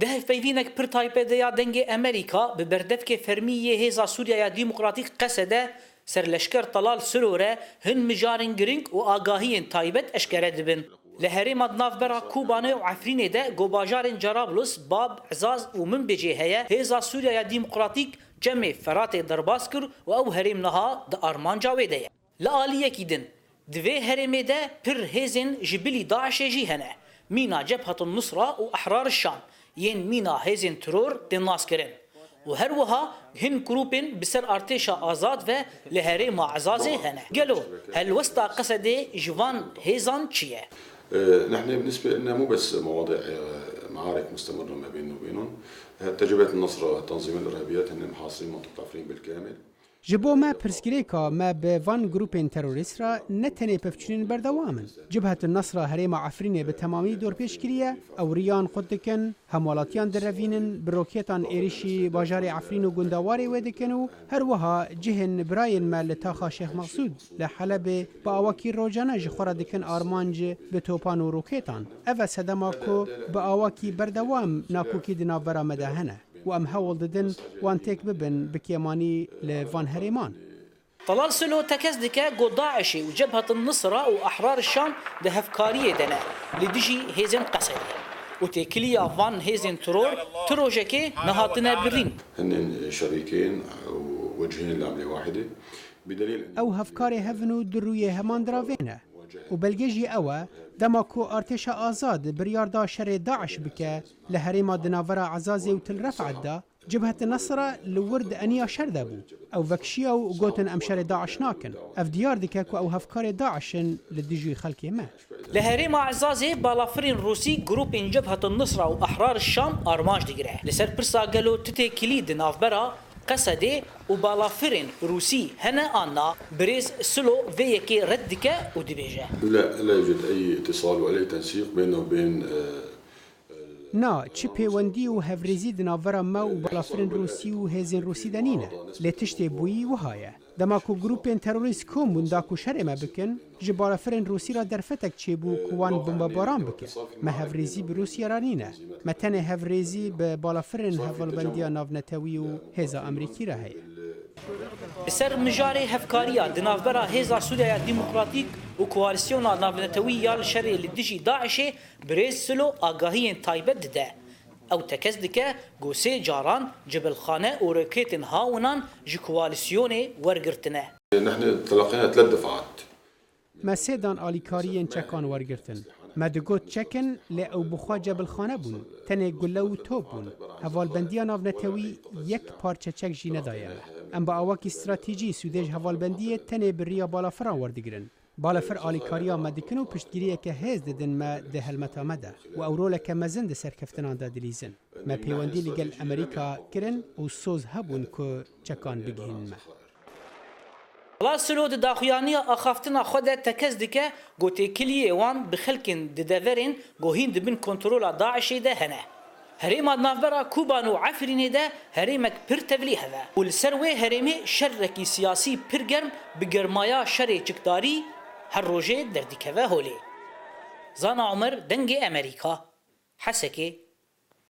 ده فيفينك پر تایپه یا دنگ امریکا به بردف که فرمیه هیزا سوریا یا دیموکراتیک قصده سر لشکر طلال سروره هن مجارن گرنگ و آگاهین تایبت اشکره دبن. لهریم ادناف برا کوبانه و عفرینه ده گوباجارن جرابلس باب عزاز و من بجه هیا هیزا سوریا یا دیموکراتیک جمع فرات درباس کر و او هریم نها ده آرمان جاوه ده. لآلیه کی دن دوی هرمه ده پر هیزن جبلی داعش جی هنه مینا جبهة النصرة و احرار الشام ين مينا هيزن ترور دناس كرن وهر وها هن كروبين بسر ارتشا آزاد و لهري مع عزازي هنا قالوا هل وسطا قصدي جوان هيزان چيه؟ نحن بالنسبة لنا مو بس مواضيع معارك مستمرة ما بيننا وبينهم تجربة النصرة والتنظيم الإرهابيات هن محاصرين منطقة عفرين بالكامل جبو ما پرسگریکا ما به وان گروپین تروریست را نتنه پفچنین بردوامن. جبهة النصر هريم عفرینه به تمامی دور پیش کریه او ریان خود دکن همولاتیان در روینن بروکیتان ایریشی باجار عفرین و گندواری ودکن و هر وها جهن براین ما لتاخا شیخ مقصود لحلب با آواکی روجانه جخورا دکن آرمانج به توپان و روکیتان. اوه سدماکو با آواکی بردوام ناکوکی دنا برا مدهنه. وام هول ددن وان تيك ببن بكيماني لفان هريمان. طلال سلو تكزدك قو داعشي وجبهة النصرة وأحرار الشام ده هفكارية دنا لدجي هيزن قصري وتيكليا فان هيزن تروجكي نهاتنا برلين. هن شريكين ووجهين لعملة واحدة بدليل او هفكاري هفنو درويه همان دراوينه وبلجيجي اوه دماكو ارتشا آزاد برياردا شر داعش بك لهريما دنافرا عزازي وتل رفعت دا جبهة النصر لورد انيا شردبو او فكشيا وقوتن امشر داعش ناكن اف ديار ديكاكو او هفكار داعشن لديجي خلقي ما لهريما عزازي بالافرين روسي جروب ان جبهة النصر واحرار الشام ارماج ديگره لسر برسا قالو تتي كليد نافبرا قصدي وبالافرين روسي هنا أنا بريز سلو فيكي ردك ودبيجه لا يوجد أي اتصال ولا أي تنسيق بينه وبين نا چپی وندی و هفریزی دناورا ما و بالافرین روسی و هزین روسی دنینه لتشتی بویی و هایه دماکو گروپین تروریست کوم بنداکو شرمه بکن جبالافرین روسی را در فتک چی بو کوان بمباران بکن ما هفریزی به روسیه رانینه ما تنه هفریزی به بالافرین هفالبندیا ناونتوی و هزا امریکی را هیه بسر مجاري هفكاريا دنافبرا هيزا سوريا ديمقراطيك وكواليسيونا نافنتويا الشرعي للدجي داعشي بريز سلو آگاهين تايبت ده او تكزدك قوسي جاران جبل خانة وركيتن هاونان جي كواليسيوني ورقرتنه نحن تلقينا 3 دفعات ما سيدان آليكاريين چكان ورگرتن ما دگوت چکن لی او بخوا جبل خانه بون تنه گله و توب بون هوالبندیا ناونتوی یک پارچه چک جی ندایه ام با آواکی استراتیجی سودج هوالبندی تنه بریا بالافران وردگرن بالافر آلیکاریا مدکن و پشتگیریه که هز ددن ما ده هلمت آمده و او روله که مزن ده سرکفتنان ده دلیزن ما پیوندی لگل امریکا کرن و سوز هبون که چکان بگهن ما لا سلو داخيانية أخافتنا خدا تكزدك قوتي كليه وان بخلكن ددافرين قوهين دبن كنترولا داعشي ده هنا هريما نافبرا كوبانو عفرين ده هريمك بير تفلي هذا والسروي هريمي شركي سياسي بيرجرم بجرمايا شري چكداري هالروجي دردكفا هولي زانا عمر دنجي أمريكا حسكي